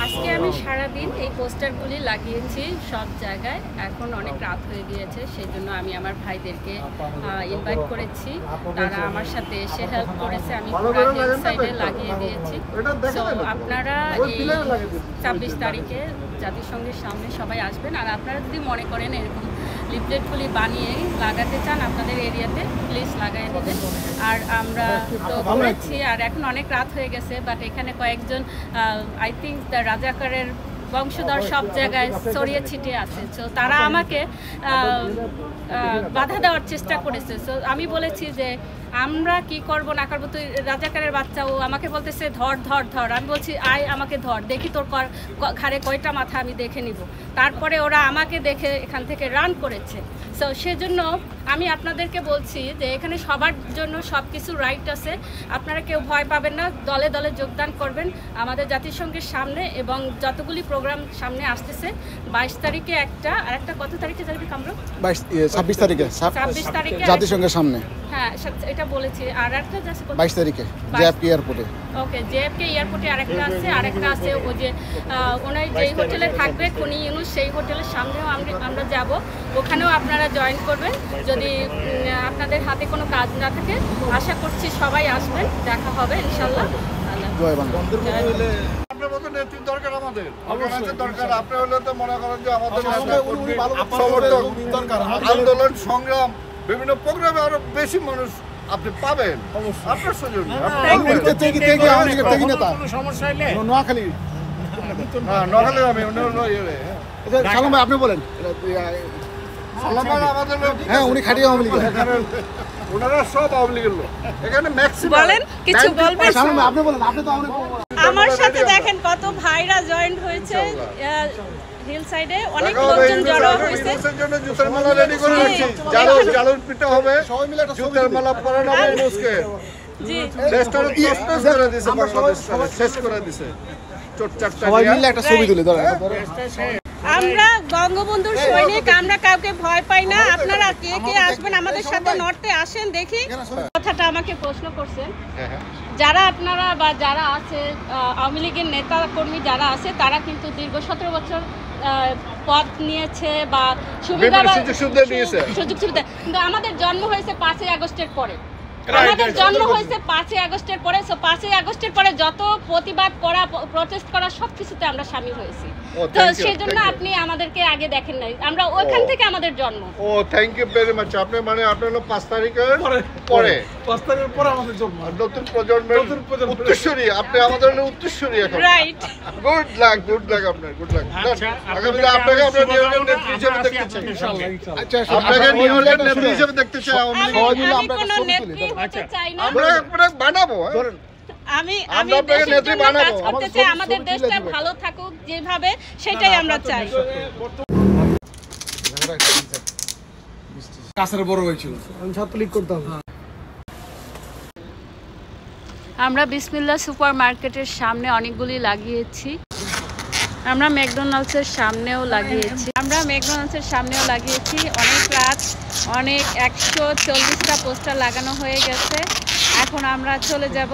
আজকে আমি সারাদিন এই পোস্টারগুলি লাগিয়েছি সব জায়গায়। এখন অনেক রাত হয়ে গিয়েছে, সেই জন্য আমি আমার ভাইদেরকে ইনভাইট করেছি। তারা আমার সাথে এসে হেল্প করেছে। আমি পুরো হেড সাইডে লাগিয়ে দিয়েছি। তো আপনারা এই 26 তারিখে জাতিসংঘের সামনে সবাই আসবেন। আর আপনারা যদি মনে করেন এরকম লিফলেটগুলি বানিয়ে লাগাতে চান আপনাদের এরিয়াতে, প্লিজ লাগাই দেবেন। আর আমরা তো বলেছি, আর এখন অনেক রাত হয়ে গেছে, বাট এখানে কয়েকজন আই থিঙ্ক রাজাকারের বংশধর সব জায়গায় ছড়িয়ে ছিটিয়ে আছে। সো তারা আমাকে বাধা দেওয়ার চেষ্টা করেছে। সো আমি বলেছি যে আমরা কি করব না করবো, তুই রাজাকারের বাচ্চা। ও আমাকে বলতেছে ধর ধর ধর। আমি বলছি আয় আমাকে ধর, দেখি তোর ঘাড়ে কয়টা মাথা আমি দেখে নিব। তারপরে ওরা আমাকে দেখে এখান থেকে রান করেছে। সো সেজন্য আমি আপনাদেরকে বলছি যে এখানে সবার জন্য সব কিছু রাইট আছে। আপনারা কেউ ভয় পাবেন না, দলে দলে যোগদান করবেন আমাদের জাতিসংঘের সামনে। এবং যতগুলি প্রোগ্রাম সামনে আসতেছে, 22 তারিখে একটা, আর একটা কত তারিখে যাবে আমরা? 26 তারিখে জাতিসংঘের সামনে। হ্যাঁ এটা বলেছি। আর একটা যাচ্ছে 22 তারিখে জেএফকে এয়ারপোর্টে। ওকে, জেএফকে এয়ারপোর্টে আরেকটা আছে। আরেকটা আছে ওই যে ওনার যেই হোটেলে থাকবে খুনি ইউনুস, সেই হোটেলের সামনেও আমরা যাব। ওখানেও আপনারা জয়েন করবেন যদি আপনাদের হাতে কোনো কাজ না থাকে। আশা করছি সবাই আসবেন, দেখা হবে ইনশাল্লাহ। জয় বাংলা। দরকার আমাদের দরকার। আপনি হলে তো মনে করেন যে আমাদের আন্দোলন সংগ্রাম বিভিন্ন প্রোগ্রামে আরো বেশি মানুষ আপনি পাবেন। আপনার সুযোগ নোয়াখালী আমি সালাম ভাই আপনি বলেন। আমাদের হ্যাঁ উনি খাটিয়ে আওয়ামী লীগ, ওনারা সব আওয়ামী লীগের লোক। এখানে ম্যাক্সিমাম বলেন, কিছু বলবেন? সালাম ভাই আপনি বলেন, আপনি তো আমার সাথে দেখেন কত ভাইরা জয়েন্ট হয়েছে। হিল সাইডে অনেক লোকজন জড়ো হয়েছে। ইউনুসের জন্য জুতার মালা রেডি করে রাখছি। জালুর পিঠা হবে, জুতার মালা পরানো হবে ইউনুসকে। জি, দেশটার তছনছ করে দিয়েছে, বাংলাদেশ শেষ করে দিয়েছে। সবাই মিলে একটা ছবি তুলে ধরেন। আমরা বঙ্গবন্ধুর সৈনিক, আমরা কাউকে ভয় পাই না। আপনারা কে কে আসবেন আমাদের সাথে নর্থে আসেন, দেখি। কথাটা আমাকে প্রশ্ন করছেন যারা আপনারা বা যারা আছে আওয়ামী লীগের নেতা কর্মী যারা আছে, তারা কিন্তু দীর্ঘ 17 বছর পদ নিয়েছে বা সুযোগ সুবিধা। কিন্তু আমাদের জন্ম হয়েছে 5ই আগস্টের পরে। আমাদের জন্ম হয়েছে 5ই আগস্টের পরে। 5ই আগস্টের পরে যত প্রতিবাদ করা, প্রটেস্ট করা, সবকিছুতে আমরা শামিল হয়েছি। তো সেই জন্য আপনি আমাদেরকে আগে দেখেন নাই, আমরা ওইখান থেকে আমাদের জন্ম। ও থ্যাংক ইউ ভেরি মাচ। আপনি মানে আপনি হলো 5 তারিখের পরে 5 তারিখের পরে আমাদের জন্ম। নতুন প্রজন্মের উত্তরসূরি আপনি, আমাদের হলো উত্তরসূরি এখন। রাইট। গুড লাক আপনার, গুড লাক। আগামীতে আপনাকে আমরা নিউজিল্যান্ড নেত্রী হিসেবে দেখতে চাই ইনশাআল্লাহ। আচ্ছা আপনাকে নিউজিল্যান্ড নেত্রী হিসেবে দেখতে চাই। সবাই মিলে আমরা কোনো নেত্রী হতে চাই না। আমরা বানাবো। আমি দেশের জন্য কাজ করতে চাই। আমাদের দেশটা ভালো থাকুক যেভাবে, সেটাই আমরা চাই। কাছের বড় হয়েছিল, আমি ছাত্রলীগ করতাম। আমরা বিসমিল্লাহ সুপার মার্কেটের সামনে অনেকগুলি লাগিয়েছি। আমরা ম্যাকডোনাল্ডসের সামনেও লাগিয়েছি। অনেক রাত, অনেক 140টা পোস্টার লাগানো হয়ে গেছে। এখন আমরা চলে যাব।